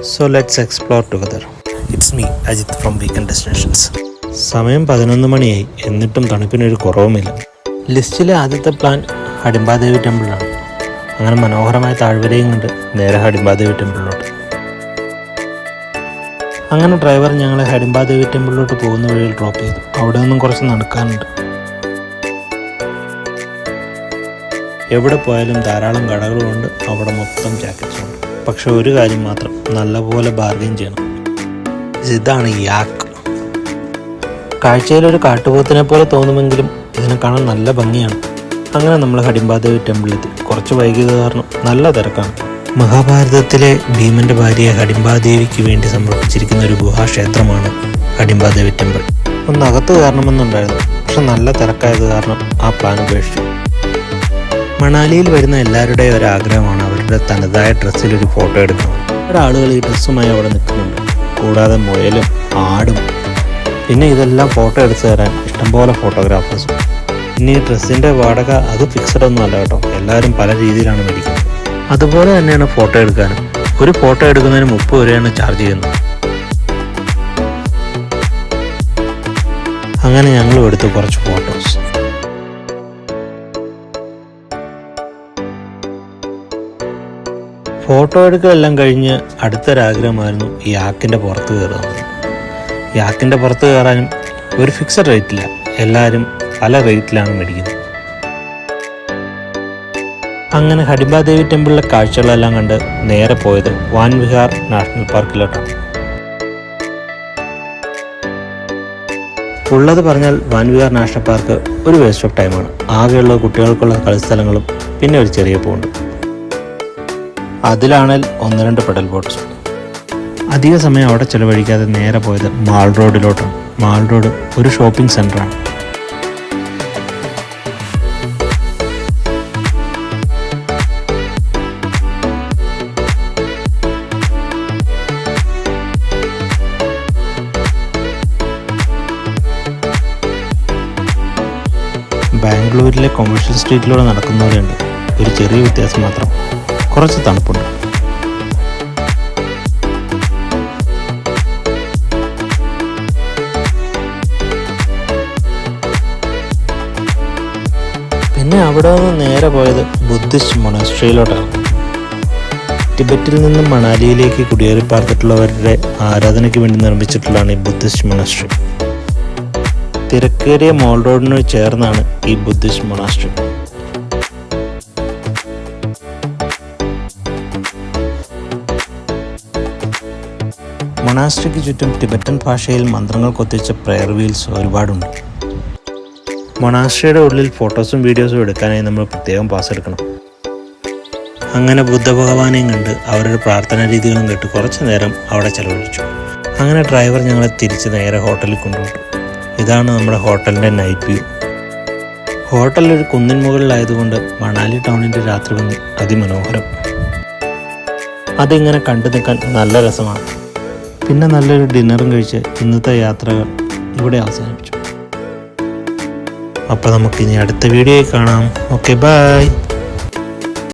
So let's explore together. It's me, Ajit from Weekend Destinations. സമയം 11 മണിയായി, എന്നിട്ടും തണുപ്പിനൊരു കുറവുമില്ല. ലിസ്റ്റിലെ ആദ്യത്തെ പ്ലാൻ ഹഡിംബാദേവി ടെമ്പിളാണ്. അങ്ങനെ മനോഹരമായ താഴ്വരയും കണ്ട് നേരെ ഹഡിംബാദേവി ടെമ്പിളിലോട്ട്. അങ്ങനെ ഡ്രൈവർ ഞങ്ങളെ ഹഡിംബാദേവി ടെമ്പിളിലോട്ട് പോകുന്ന വഴിയിൽ ഡ്രോപ്പ് ചെയ്തു. അവിടെ നിന്നും കുറച്ച് നടക്കാനുണ്ട്. എവിടെ പോയാലും ധാരാളം കടകളുണ്ട്, അവിടെ മൊത്തം ജാക്കറ്റ്സ് ഉണ്ട്. പക്ഷെ ഒരു കാര്യം മാത്രം, നല്ലപോലെ ബാർഗെയിൻ ചെയ്യണം. ഇതാണ് യാക്ക്. കാഴ്ചയിലൊരു കാട്ടുപോത്തിനെ പോലെ തോന്നുമെങ്കിലും ഇതിനെ കാണാൻ നല്ല ഭംഗിയാണ്. അങ്ങനെ നമ്മൾ ഹഡിംബാദേവി ടെമ്പിളിലെത്തി. കുറച്ച് വൈകിയത് കാരണം നല്ല തിരക്കാണ്. മഹാഭാരതത്തിലെ ഭീമന്റെ ഭാര്യയെ ഹഡിംബാദേവിക്ക് വേണ്ടി സമർപ്പിച്ചിരിക്കുന്ന ഒരു ഗുഹാക്ഷേത്രമാണ് ഹഡിംബാദേവി ടെമ്പിൾ. ഒന്ന് അകത്ത് കയറണമെന്നുണ്ടായിരുന്നു, പക്ഷെ നല്ല തിരക്കായത് കാരണം ആ പ്ലാൻ ഉപേക്ഷിച്ചു. മണാലിയിൽ വരുന്ന എല്ലാവരുടെയും ഒരാഗ്രഹമാണ് അവരുടെ തനതായ ഡ്രസ്സിൽ ഒരു ഫോട്ടോ എടുക്കണം. ഒരാളുകൾ ഈ ഡ്രസ്സുമായി അവിടെ നിൽക്കുന്നുണ്ട്, കൂടാതെ മുയലും ആടും. പിന്നെ ഇതെല്ലാം ഫോട്ടോ എടുത്തു തരാൻ ഇഷ്ടംപോലെ ഫോട്ടോഗ്രാഫേഴ്സും. ഇനി ഈ ഡ്രസ്സിൻ്റെ വാടക അത് ഫിക്സഡ് ഒന്നും അല്ല കേട്ടോ, എല്ലാവരും പല രീതിയിലാണ് മേടിക്കുന്നത്. അതുപോലെ തന്നെയാണ് ഫോട്ടോ എടുക്കാനും. ഒരു ഫോട്ടോ എടുക്കുന്നതിന് 30 രൂപയാണ് ചാർജ് ചെയ്യുന്നത്. അങ്ങനെ ഞങ്ങളും എടുത്തു കുറച്ച് ഫോട്ടോസ്. ഫോട്ടോ എടുക്കലെല്ലാം കഴിഞ്ഞ് അടുത്തൊരാഗ്രഹമായിരുന്നു യാക്കിൻ്റെ പുറത്ത് കയറുന്നത്. യാക്കിൻ്റെ പുറത്ത് കയറാനും ഒരു ഫിക്സഡ് റേറ്റില്ല, എല്ലാവരും പല റേറ്റിലാണ് മേടിക്കുന്നത്. അങ്ങനെ ഹഡിംബാദേവി ടെമ്പിളിലെ കാഴ്ചകളെല്ലാം കണ്ട് നേരെ പോയത് വാൻവിഹാർ നാഷണൽ പാർക്കിലോട്ടാണ്. ഉള്ളത് പറഞ്ഞാൽ വാൻവിഹാർ നാഷണൽ പാർക്ക് ഒരു വേസ്റ്റ് ഓഫ് ടൈമാണ്. ആകെയുള്ള കുട്ടികൾക്കുള്ള കളിസ്ഥലങ്ങളും പിന്നെ ഒരു ചെറിയ പൂണ്ട്. അതിലാണെങ്കിൽ 1-2 പെഡൽ ബോട്ട്സ്. അധിക സമയം അവിടെ ചിലവഴിക്കാതെ നേരെ പോയത് മാൾ റോഡിലോട്ടാണ്. മാൾ റോഡ് ഒരു ഷോപ്പിംഗ് സെൻ്ററാണ്. ബാംഗ്ലൂരിലെ കൊമേഴ്ഷ്യൽ സ്ട്രീറ്റിലൂടെ നടക്കുന്ന പോലെയുണ്ട്. ഒരു ചെറിയ വ്യത്യാസം മാത്രം, കുറച്ച് തണുപ്പുണ്ട്. പിന്നെ അവിടെ നിന്ന് നേരെ പോയത് ബുദ്ധിസ്റ്റ് മൊണാസ്ട്രിയിലോട്ടാണ്. ടിബറ്റിൽ നിന്നും മണാലിയിലേക്ക് കുടിയേറി പാർത്തിട്ടുള്ളവരുടെ ആരാധനയ്ക്ക് വേണ്ടി നിർമ്മിച്ചിട്ടുള്ളതാണ് ഈ ബുദ്ധിസ്റ്റ് മൊണാസ്ട്രി. തിരക്കേറിയ മോൾ റോഡിന് ചേർന്നാണ് ഈ ബുദ്ധിസ്റ്റ് മൊണാസ്ട്രി. മൊണാസ്ട്രിക്ക് ചുറ്റും ടിബറ്റൻ ഭാഷയിൽ മന്ത്രങ്ങൾ കൊത്തിച്ച പ്രെയർ വീൽസ് ഒരുപാടുണ്ട്. മൊണാസ്ട്രിയുടെ ഉള്ളിൽ ഫോട്ടോസും വീഡിയോസും എടുക്കാനായി നമ്മൾ പ്രത്യേകം പാസ് എടുക്കണം. അങ്ങനെ ബുദ്ധഭഗവാനെയും കണ്ട് അവരുടെ പ്രാർത്ഥനാ രീതികളും കേട്ട് കുറച്ച് നേരം അവിടെ ചെലവഴിച്ചു. അങ്ങനെ ഡ്രൈവർ ഞങ്ങളെ തിരിച്ച് നേരെ ഹോട്ടലിൽ കൊണ്ടുപോയി. ഇതാണ് നമ്മുടെ ഹോട്ടലിൻ്റെ നൈറ്റ് വ്യൂ. ഹോട്ടൽ ഒരു കുന്നിൻ മുകളിലായതുകൊണ്ട് മണാലി ടൗണിൻ്റെ രാത്രി ഭംഗി അതിമനോഹരം. അതിങ്ങനെ കണ്ടു നിൽക്കാൻ നല്ല രസമാണ്. പിന്നെ നല്ലൊരു ഡിന്നറും കഴിച്ച് ഇന്നത്തെ യാത്രകൾ ഇവിടെ അവസാനിപ്പിച്ചു. അപ്പോൾ നമുക്കിനി അടുത്ത വീഡിയോയിൽ കാണാം. Okay, by.